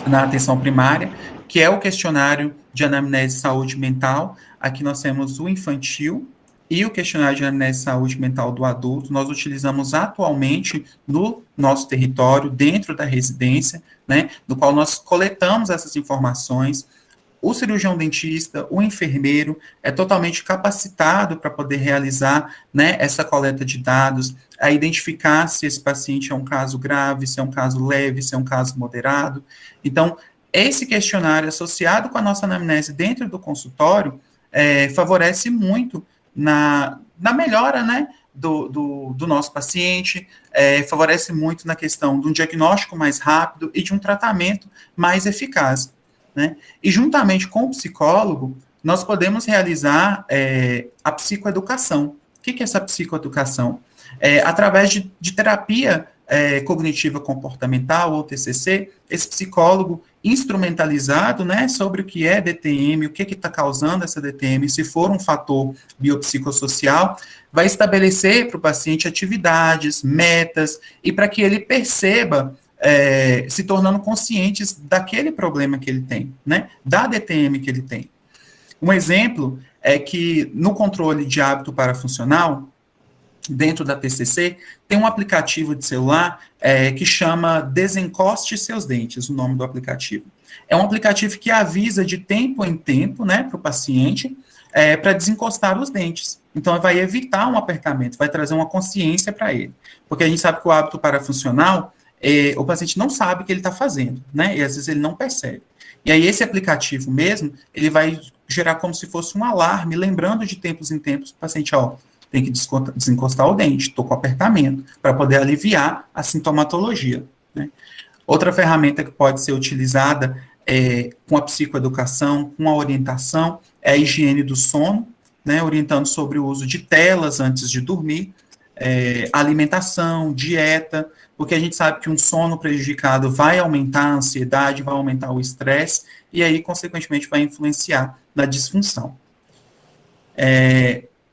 A: na atenção primária, que é o questionário de anamnese de saúde mental. Aqui nós temos o infantil e o questionário de anamnese de saúde mental do adulto. Nós utilizamos atualmente no nosso território, dentro da residência, né, no qual nós coletamos essas informações. O cirurgião dentista, o enfermeiro, é totalmente capacitado para poder realizar, né, essa coleta de dados, a identificar se esse paciente é um caso grave, se é um caso leve, se é um caso moderado. Então, esse questionário associado com a nossa anamnese dentro do consultório favorece muito na melhora, né, do nosso paciente, favorece muito na questão de um diagnóstico mais rápido e de um tratamento mais eficaz, né? E juntamente com o psicólogo, nós podemos realizar a psicoeducação. O que é essa psicoeducação? Através de terapia cognitiva comportamental, ou TCC, esse psicólogo instrumentalizado, né, sobre o que é DTM, o que está causando essa DTM, se for um fator biopsicossocial, vai estabelecer para o paciente atividades, metas, e para que ele perceba, se tornando conscientes daquele problema que ele tem, né, da DTM que ele tem. Um exemplo é que no controle de hábito parafuncional, dentro da TCC, tem um aplicativo de celular que chama Desencoste Seus Dentes, o nome do aplicativo. É um aplicativo que avisa de tempo em tempo, né, para o paciente, para desencostar os dentes. Então, vai evitar um apertamento, vai trazer uma consciência para ele. Porque a gente sabe que o hábito parafuncional, o paciente não sabe o que ele está fazendo, né, e às vezes ele não percebe. E aí, esse aplicativo mesmo, ele vai gerar como se fosse um alarme, lembrando de tempos em tempos o paciente, tem que desencostar o dente, estou com apertamento, para poder aliviar a sintomatologia, né? Outra ferramenta que pode ser utilizada com a psicoeducação, com a orientação, é a higiene do sono, né, orientando sobre o uso de telas antes de dormir, alimentação, dieta, porque a gente sabe que um sono prejudicado vai aumentar a ansiedade, vai aumentar o estresse, e aí, consequentemente, vai influenciar na disfunção.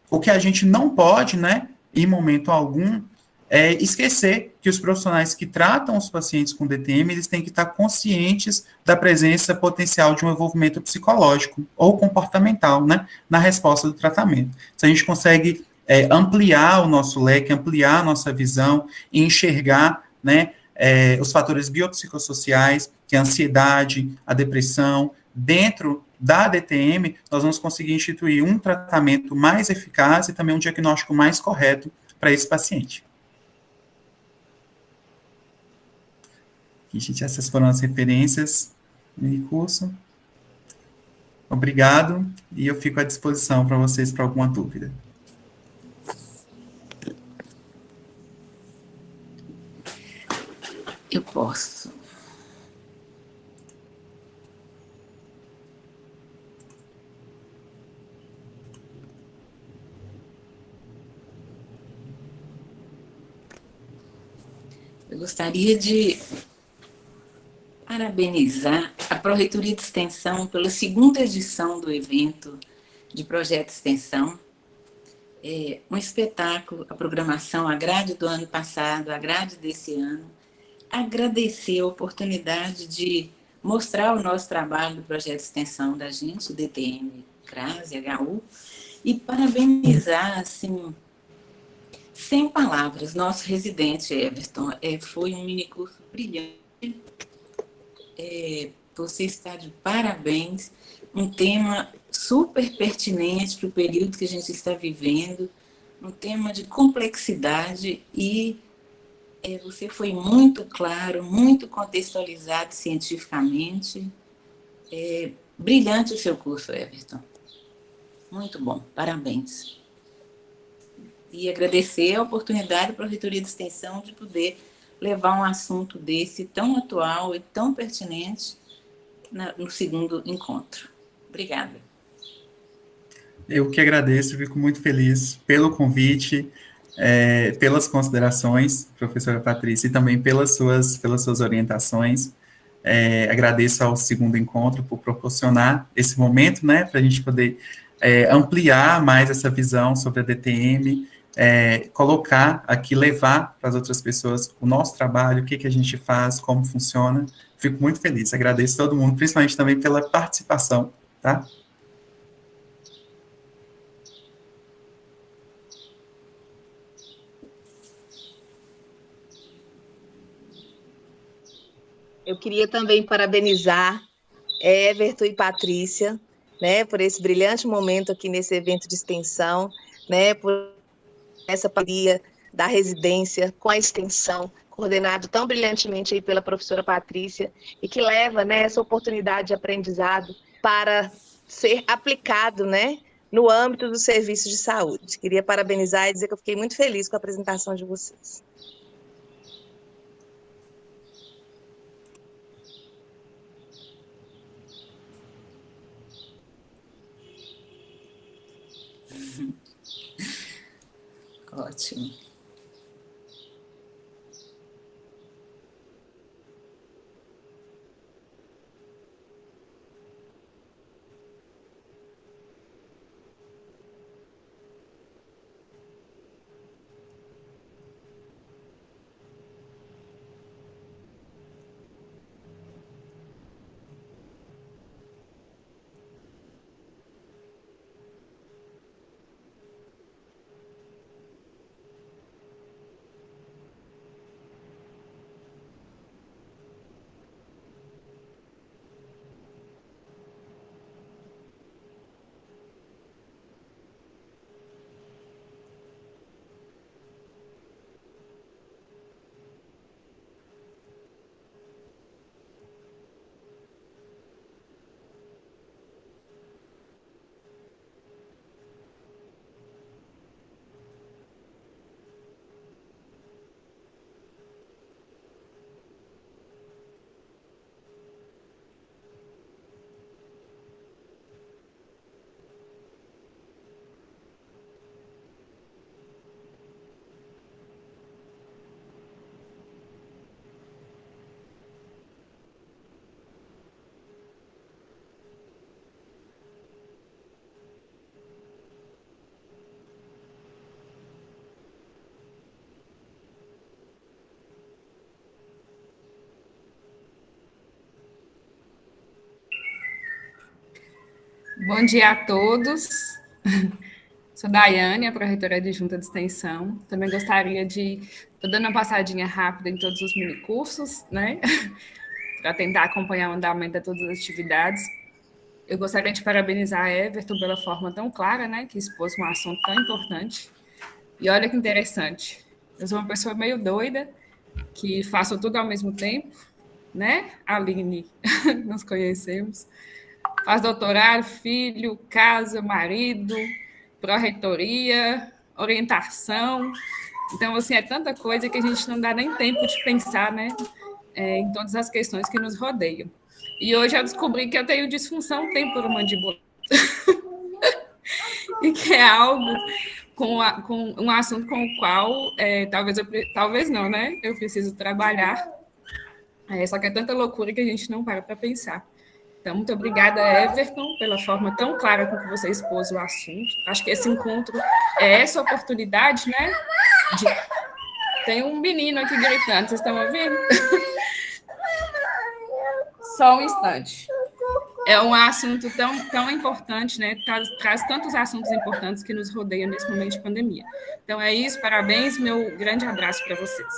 A: O que a gente não pode, né, em momento algum, é esquecer que os profissionais que tratam os pacientes com DTM, eles têm que estar conscientes da presença potencial de um envolvimento psicológico ou comportamental, né, na resposta do tratamento. Se a gente consegue ampliar o nosso leque, ampliar a nossa visão e enxergar, né, os fatores biopsicossociais, que é a ansiedade, a depressão, dentro da DTM, nós vamos conseguir instituir um tratamento mais eficaz e também um diagnóstico mais correto para esse paciente. Aqui, gente, essas foram as referências no recurso. Obrigado, e eu fico à disposição para vocês para alguma dúvida.
B: Eu posso. Eu gostaria de parabenizar a Pró-Reitoria de Extensão pela segunda edição do evento de Projeto de Extensão. Um espetáculo, a programação, a grade do ano passado, a grade desse ano. Agradecer a oportunidade de mostrar o nosso trabalho do Projeto de Extensão da gente, o DTM, CRAS e HU, e parabenizar, assim, sem palavras, nosso residente Everton. Foi um minicurso brilhante. Você está de parabéns. Um tema super pertinente para o período que a gente está vivendo. Um tema de complexidade e você foi muito claro, muito contextualizado cientificamente. Brilhante o seu curso, Everton. Muito bom, parabéns. E agradecer a oportunidade para a Reitoria de Extensão de poder levar um assunto desse tão atual e tão pertinente no segundo encontro. Obrigada.
A: Eu que agradeço, fico muito feliz pelo convite, pelas considerações, professora Patrícia, e também pelas suas orientações. Agradeço ao segundo encontro por proporcionar esse momento, né, para a gente poder ampliar mais essa visão sobre a DTM, colocar aqui, levar para as outras pessoas o nosso trabalho, o que a gente faz, como funciona. Fico muito feliz, agradeço a todo mundo, principalmente também pela participação, tá?
D: Eu queria também parabenizar Everton e Patrícia, né, por esse brilhante momento aqui nesse evento de extensão, né, por essa parceria da residência com a extensão, coordenado tão brilhantemente aí pela professora Patrícia, e que leva, né, essa oportunidade de aprendizado para ser aplicado, né, no âmbito dos serviços de saúde. Queria parabenizar e dizer que eu fiquei muito feliz com a apresentação de vocês.
B: Ótimo.
E: Bom dia a todos. Sou Daiane, a pró-reitora adjunta de extensão. Também gostaria de estar dando uma passadinha rápida em todos os minicursos, né? Para tentar acompanhar o andamento de todas as atividades. Eu gostaria de parabenizar a Everton pela forma tão clara, né? Que expôs um assunto tão importante. E olha que interessante. Eu sou uma pessoa meio doida, que faço tudo ao mesmo tempo, né? Aline, nos conhecemos. Faz doutorado, filho, casa, marido, pró-reitoria, orientação. Então, assim, é tanta coisa que a gente não dá nem tempo de pensar, né, em todas as questões que nos rodeiam. E hoje eu descobri que eu tenho disfunção temporomandibular e que é algo com um assunto com o qual talvez não, né? Eu preciso trabalhar. Só que é tanta loucura que a gente não para pensar. Então, muito obrigada, Everton, pela forma tão clara com que você expôs o assunto. Acho que esse encontro é essa oportunidade, né? Tem um menino aqui gritando, vocês estão ouvindo? Só um instante. É um assunto tão importante, né? Traz tantos assuntos importantes que nos rodeiam nesse momento de pandemia. Então, é isso, parabéns, meu grande abraço para vocês.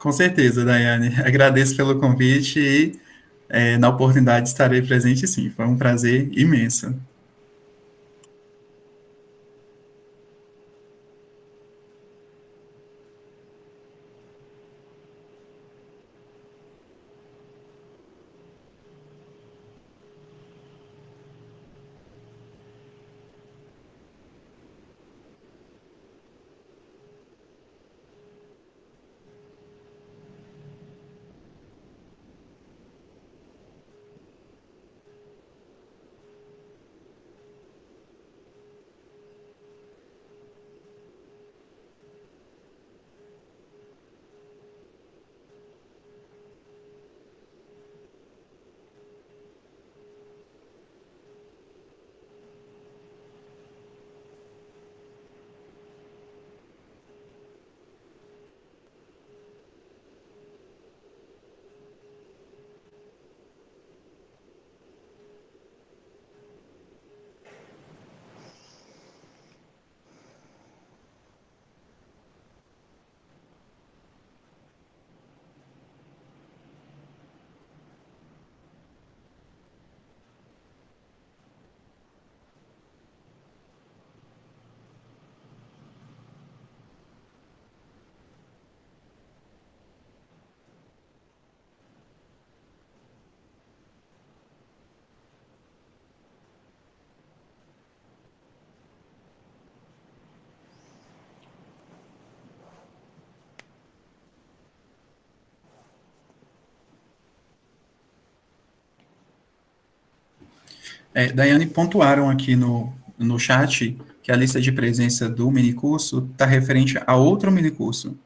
A: Com certeza, Daiane. Agradeço pelo convite e, na oportunidade, estarei presente sim. Foi um prazer imenso. Daiane, pontuaram aqui no chat que a lista de presença do minicurso está referente a outro minicurso.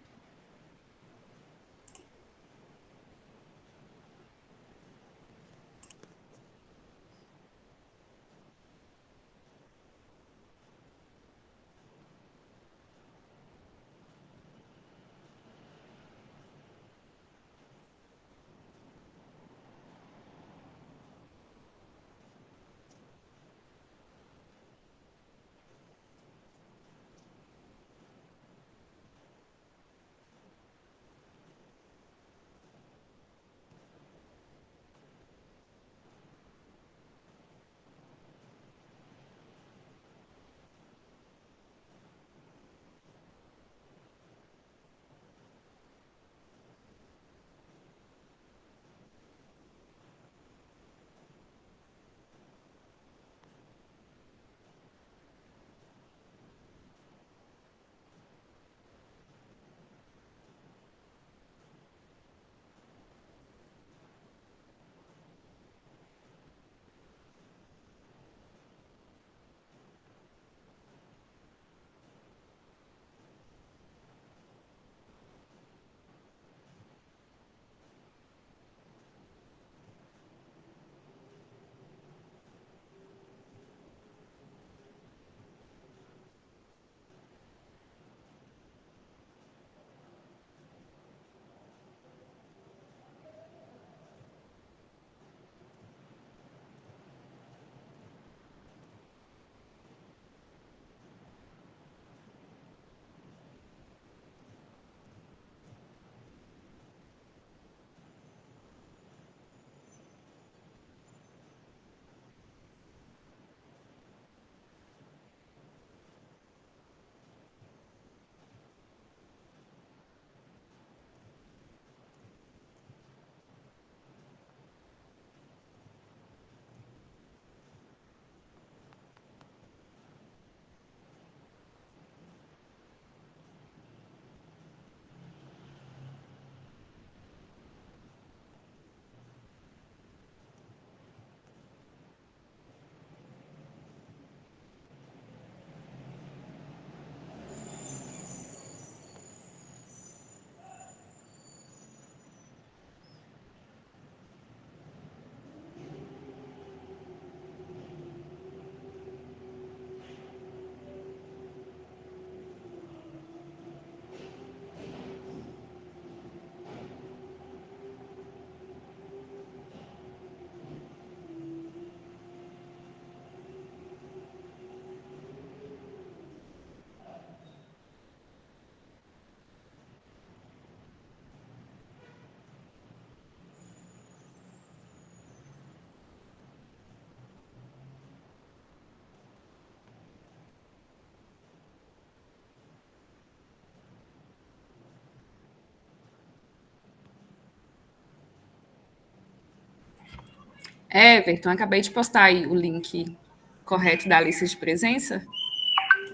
E: Everton, acabei de postar aí o link correto da lista de presença.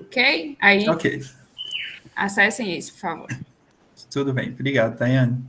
E: Ok? Aí,
A: Ok,
E: acessem esse, por favor.
A: tudo bem. Obrigado, Tayane.